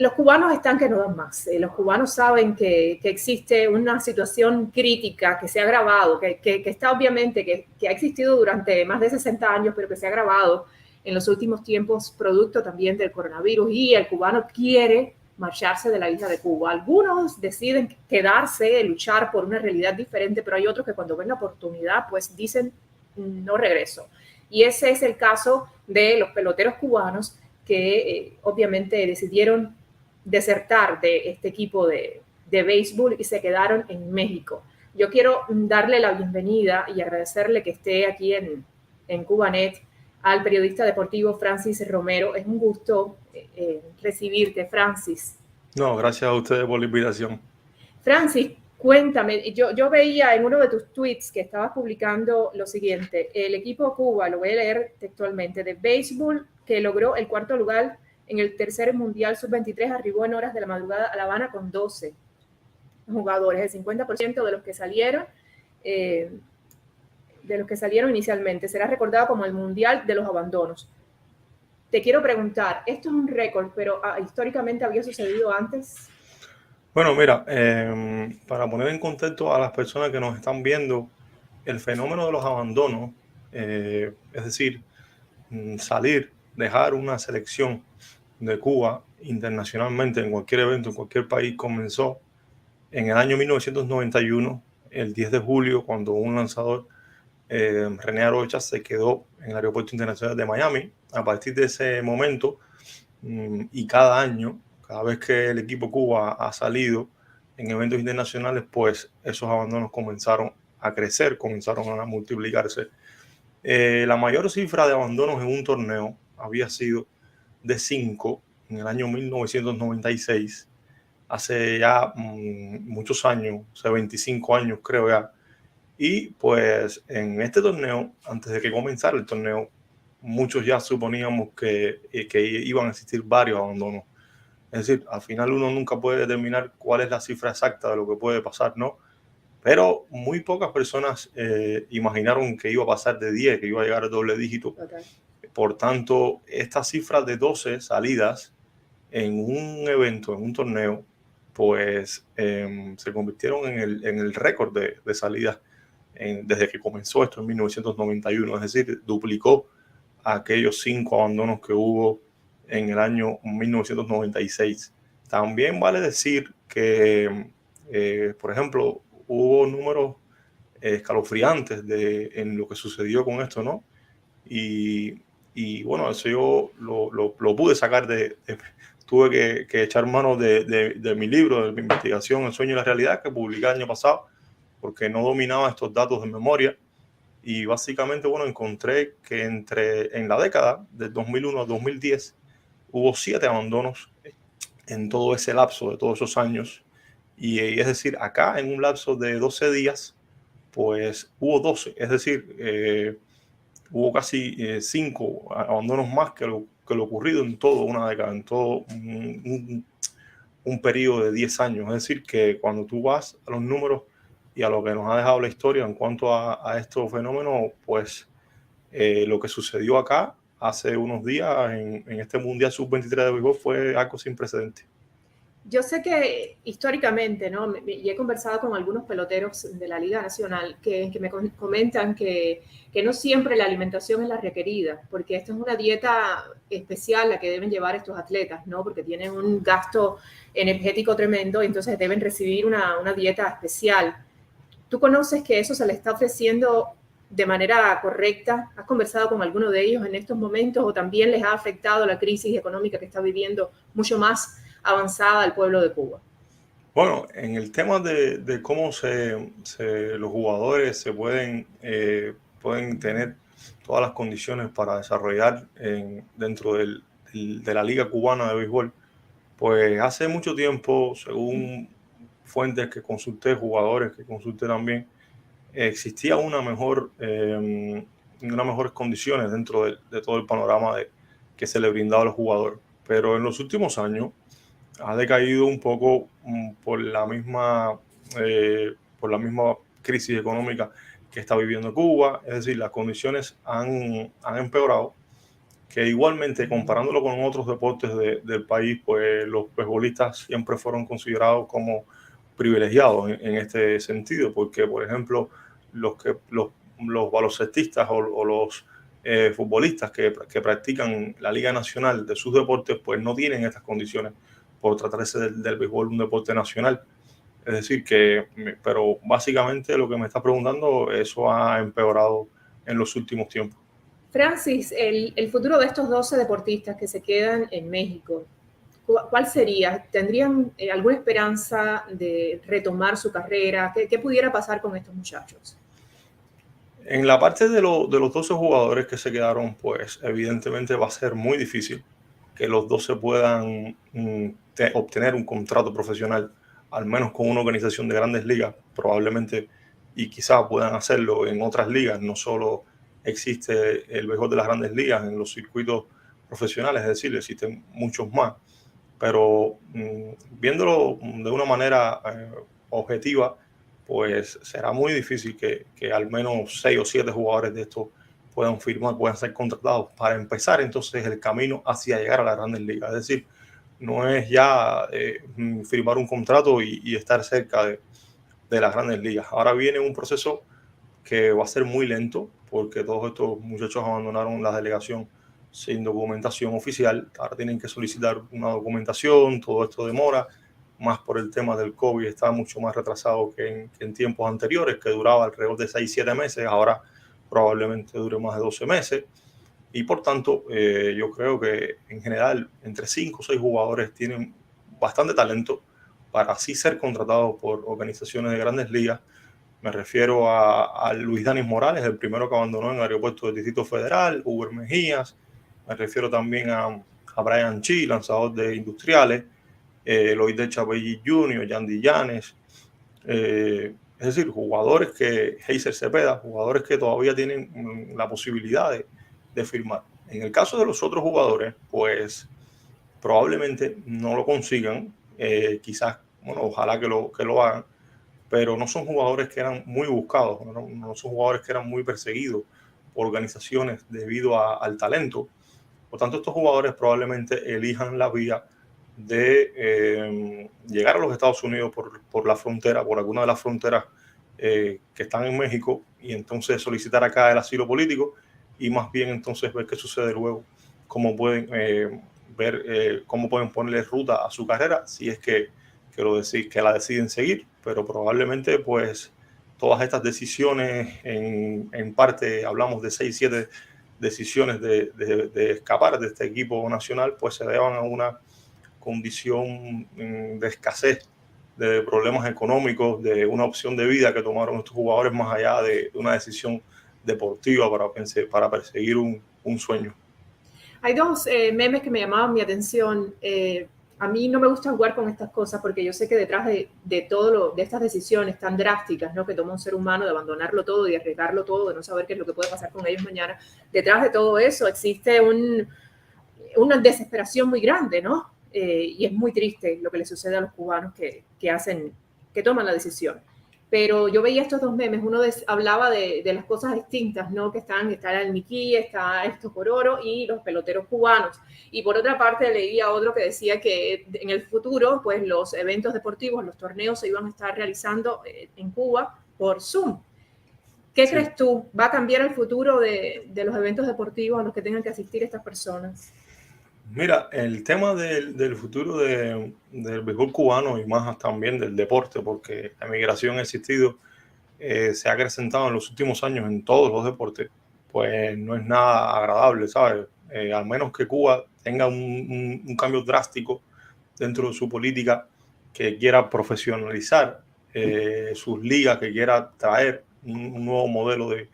los cubanos están que no dan más. Los cubanos saben que existe una situación crítica que se ha agravado, que está obviamente, que ha existido durante más de 60 años, pero que se ha agravado en los últimos tiempos, producto también del coronavirus, y el cubano quiere marcharse de la isla de Cuba. Algunos deciden quedarse, luchar por una realidad diferente, pero hay otros que cuando ven la oportunidad, pues dicen, no regreso. Y ese es el caso de los peloteros cubanos que obviamente decidieron desertar de este equipo de béisbol y se quedaron en México. Yo quiero darle la bienvenida y agradecerle que esté aquí en Cubanet al periodista deportivo Francis Romero. Es un gusto recibirte, Francis. No, gracias a ustedes por la invitación. Francis, cuéntame, yo veía en uno de tus tweets que estabas publicando lo siguiente: el equipo Cuba, lo voy a leer textualmente, de béisbol que logró el cuarto lugar en el tercer mundial sub-23, arribó en horas de la madrugada a La Habana con 12 jugadores, el 50% de los que salieron inicialmente. Será recordado como el mundial de los abandonos. Te quiero preguntar, esto es un récord, pero históricamente había sucedido antes. Bueno, mira, para poner en contexto a las personas que nos están viendo, el fenómeno de los abandonos, es decir, salir, dejar una selección de Cuba internacionalmente en cualquier evento, en cualquier país, comenzó en el año 1991, el 10 de julio, cuando un lanzador, René Arocha, se quedó en el Aeropuerto Internacional de Miami. A partir de ese momento, y cada año, cada vez que el equipo Cuba ha salido en eventos internacionales, pues esos abandonos comenzaron a crecer, comenzaron a multiplicarse. La mayor cifra de abandonos en un torneo había sido de 5 en el año 1996, hace ya muchos años, hace 25 años creo ya. Y pues en este torneo, antes de que comenzara el torneo, muchos ya suponíamos que iban a existir varios abandonos. Es decir, al final uno nunca puede determinar cuál es la cifra exacta de lo que puede pasar, ¿no? Pero muy pocas personas imaginaron que iba a pasar de 10, que iba a llegar al doble dígito. Okay. Por tanto, esta cifra de 12 salidas en un evento, en un torneo, pues se convirtieron en el récord de salidas desde que comenzó esto en 1991. Es decir, duplicó aquellos 5 abandonos que hubo en el año 1996. También vale decir que, por ejemplo, hubo números escalofriantes en lo que sucedió con esto, ¿no? Y bueno, eso yo lo pude sacar tuve que echar mano de mi libro, de mi investigación El sueño y la realidad, que publiqué el año pasado, porque no dominaba estos datos de memoria. Y básicamente, bueno, encontré que en la década del 2001 al 2010 hubo 7 abandonos en todo ese lapso de todos esos años. Y es decir, acá en un lapso de 12 días, pues hubo 12. Es decir, hubo casi 5 abandonos más que lo ocurrido en toda una década, en todo un periodo de 10 años. Es decir, que cuando tú vas a los números y a lo que nos ha dejado la historia en cuanto a estos fenómenos, pues lo que sucedió acá hace unos días en este Mundial Sub-23 de béisbol fue algo sin precedentes. Yo sé que históricamente, ¿no? Y he conversado con algunos peloteros de la Liga Nacional que me comentan que no siempre la alimentación es la requerida, porque esto es una dieta especial la que deben llevar estos atletas, ¿no? Porque tienen un gasto energético tremendo, y entonces deben recibir una dieta especial. ¿Tú conoces que eso se le está ofreciendo de manera correcta? ¿Has conversado con alguno de ellos en estos momentos, o también les ha afectado la crisis económica que está viviendo mucho más avanzada al pueblo de Cuba? Bueno, en el tema de cómo los jugadores pueden tener todas las condiciones para desarrollar dentro de la Liga Cubana de Béisbol, pues hace mucho tiempo, según fuentes que consulté, jugadores que consulté también, existía unas mejores condiciones dentro de todo el panorama que se le brindaba a los jugadores. Pero en los últimos años ha decaído un poco por la misma crisis económica que está viviendo Cuba. Es decir, las condiciones han empeorado, que igualmente, comparándolo con otros deportes del país, pues los beisbolistas siempre fueron considerados como privilegiados en este sentido, porque, por ejemplo, los baloncetistas o los futbolistas que practican la Liga Nacional de sus deportes, pues no tienen estas condiciones por tratarse del béisbol, un deporte nacional. Es decir, pero básicamente lo que me está preguntando, eso ha empeorado en los últimos tiempos. Francis, el futuro de estos 12 deportistas que se quedan en México, ¿cuál sería? ¿Tendrían alguna esperanza de retomar su carrera? ¿Qué pudiera pasar con estos muchachos? En la parte de los 12 jugadores que se quedaron, pues evidentemente va a ser muy difícil que los 12 puedan obtener un contrato profesional, al menos con una organización de grandes ligas, probablemente, y quizás puedan hacerlo en otras ligas. No solo existe el béisbol de las grandes ligas en los circuitos profesionales, es decir, existen muchos más, pero viéndolo de una manera objetiva, pues será muy difícil que al menos 6 o 7 jugadores de estos puedan firmar, puedan ser contratados para empezar entonces el camino hacia llegar a las grandes ligas. Es decir, no es ya firmar un contrato y estar cerca de las grandes ligas. Ahora viene un proceso que va a ser muy lento porque todos estos muchachos abandonaron la delegación sin documentación oficial. Ahora tienen que solicitar una documentación, todo esto demora, más por el tema del COVID, está mucho más retrasado que en tiempos anteriores, que duraba alrededor de 6-7 meses, ahora probablemente dure más de 12 meses. Y por tanto, yo creo que en general entre 5 o 6 jugadores tienen bastante talento para así ser contratados por organizaciones de grandes ligas. Me refiero a Luis Danis Morales, el primero que abandonó en el aeropuerto del Distrito Federal, Uber Mejías. Me refiero también a Brian Chi, lanzador de Industriales, Loide Chabelli Jr., Yandy Llanes. Es decir, jugadores que, Heiser Cepeda, jugadores que todavía tienen la posibilidad de firmar. En el caso de los otros jugadores, pues probablemente no lo consigan. Quizás, bueno, ojalá que lo hagan, pero no son jugadores que eran muy buscados, no son jugadores que eran muy perseguidos por organizaciones debido al talento. Por tanto, estos jugadores probablemente elijan la vía de llegar a los Estados Unidos por la frontera, por alguna de las fronteras que están en México, y entonces solicitar acá el asilo político y más bien entonces ver qué sucede luego, cómo pueden cómo pueden ponerle ruta a su carrera si es que la deciden seguir. Pero probablemente pues todas estas decisiones, en parte hablamos de 6-7 decisiones de escapar de este equipo nacional, pues se deban a una condición de escasez, de problemas económicos, de una opción de vida que tomaron estos jugadores más allá de una decisión deportiva para perseguir un sueño. Hay dos memes que me llamaban mi atención. A mí no me gusta jugar con estas cosas porque yo sé que detrás de todo de estas decisiones tan drásticas, ¿no?, que toma un ser humano, de abandonarlo todo y arriesgarlo todo, de no saber qué es lo que puede pasar con ellos mañana, detrás de todo eso existe una desesperación muy grande, ¿no? Y es muy triste lo que le sucede a los cubanos que toman la decisión. Pero yo veía estos dos memes, uno hablaba de las cosas distintas, ¿no? Que está el Niquí, está esto por oro y los peloteros cubanos. Y por otra parte leía otro que decía que en el futuro, pues los eventos deportivos, los torneos se iban a estar realizando en Cuba por Zoom. ¿Qué crees tú? ¿Va a cambiar el futuro de los eventos deportivos a los que tengan que asistir estas personas? Mira, el tema del futuro del béisbol cubano y más también del deporte, porque la migración ha existido, se ha acrecentado en los últimos años en todos los deportes, pues no es nada agradable, ¿sabes? Al menos que Cuba tenga un cambio drástico dentro de su política, que quiera profesionalizar sus ligas, que quiera traer un nuevo modelo de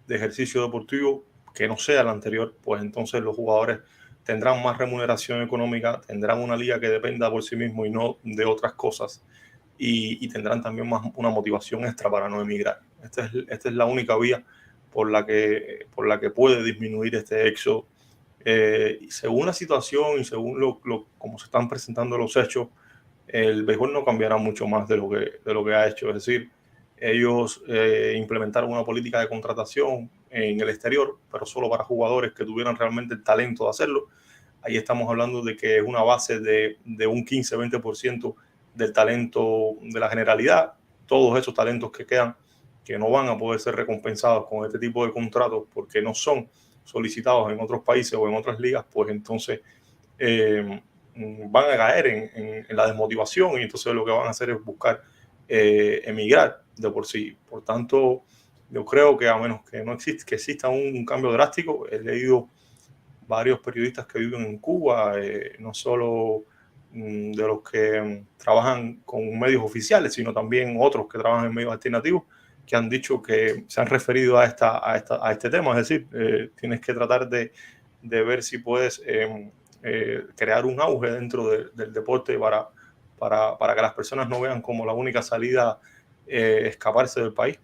ejercicio deportivo que no sea el anterior, pues entonces los jugadores tendrán más remuneración económica, tendrán una liga que dependa por sí mismo y no de otras cosas, y tendrán también más una motivación extra para no emigrar. Esta es la única vía por la que puede disminuir este éxodo. Y según la situación y según como se están presentando los hechos, el béisbol no cambiará mucho más de lo que ha hecho. Es decir, ellos implementaron una política de contratación en el exterior, pero solo para jugadores que tuvieran realmente el talento de hacerlo. Ahí estamos hablando de que es una base de un 15-20% del talento de la generalidad. Todos esos talentos que quedan, que no van a poder ser recompensados con este tipo de contratos porque no son solicitados en otros países o en otras ligas, pues entonces van a caer en la desmotivación y entonces lo que van a hacer es buscar emigrar de por sí. Por tanto, yo creo que a menos que no exista un cambio drástico, he leído varios periodistas que viven en Cuba, no solo de los que trabajan con medios oficiales, sino también otros que trabajan en medios alternativos, que han dicho que se han referido a este tema. Es decir, tienes que tratar de ver si puedes crear un auge dentro del deporte para que las personas no vean como la única salida escaparse del país.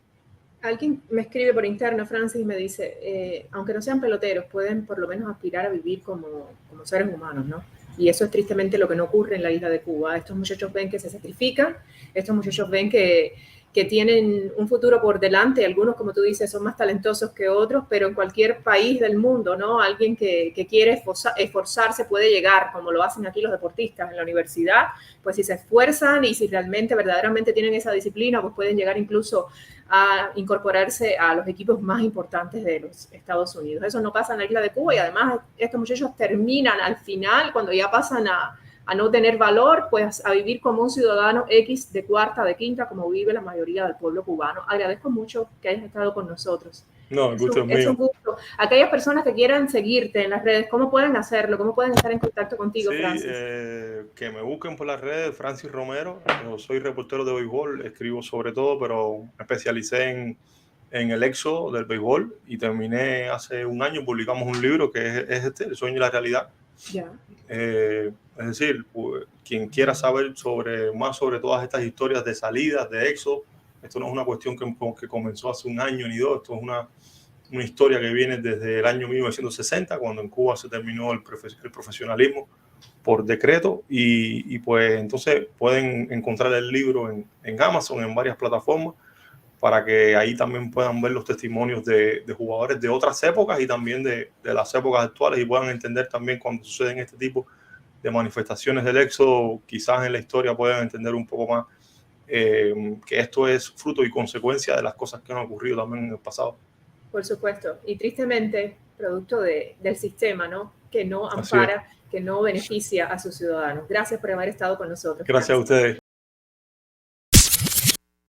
Alguien me escribe por interno, Francis, y me dice, aunque no sean peloteros, pueden por lo menos aspirar a vivir como seres humanos, ¿no? Y eso es tristemente lo que no ocurre en la isla de Cuba. Estos muchachos ven que se sacrifican, estos muchachos ven que tienen un futuro por delante. Algunos, como tú dices, son más talentosos que otros, pero en cualquier país del mundo, ¿no? Alguien que quiere esforzarse puede llegar, como lo hacen aquí los deportistas en la universidad. Pues si se esfuerzan y si realmente, verdaderamente tienen esa disciplina, pues pueden llegar incluso a incorporarse a los equipos más importantes de los Estados Unidos. Eso no pasa en la isla de Cuba y además estos muchachos terminan al final, cuando ya pasan a no tener valor, pues a vivir como un ciudadano X de cuarta, de quinta, como vive la mayoría del pueblo cubano. Agradezco mucho que hayas estado con nosotros. No, el gusto es mío. Es un gusto. Aquellas personas que quieran seguirte en las redes, ¿cómo pueden hacerlo? ¿Cómo pueden estar en contacto contigo, sí, Francis? Que me busquen por las redes, Francis Romero. Yo soy reportero de béisbol, escribo sobre todo, pero me especialicé en el éxodo del béisbol y terminé hace un año, publicamos un libro que es El sueño y la realidad. Ya. Es decir, pues, quien quiera saber más sobre todas estas historias de salidas, de éxodo, esto no es una cuestión que comenzó hace un año ni dos, esto es una historia que viene desde el año 1960, cuando en Cuba se terminó el profesionalismo por decreto y pues entonces pueden encontrar el libro en Amazon, en varias plataformas, para que ahí también puedan ver los testimonios de jugadores de otras épocas y también de las épocas actuales y puedan entender también cuando suceden este tipo de manifestaciones del éxodo, quizás en la historia puedan entender un poco más que esto es fruto y consecuencia de las cosas que han ocurrido también en el pasado. Por supuesto, y tristemente producto del sistema, ¿no? Que no ampara, que no beneficia a sus ciudadanos. Gracias por haber estado con nosotros. Gracias a ustedes.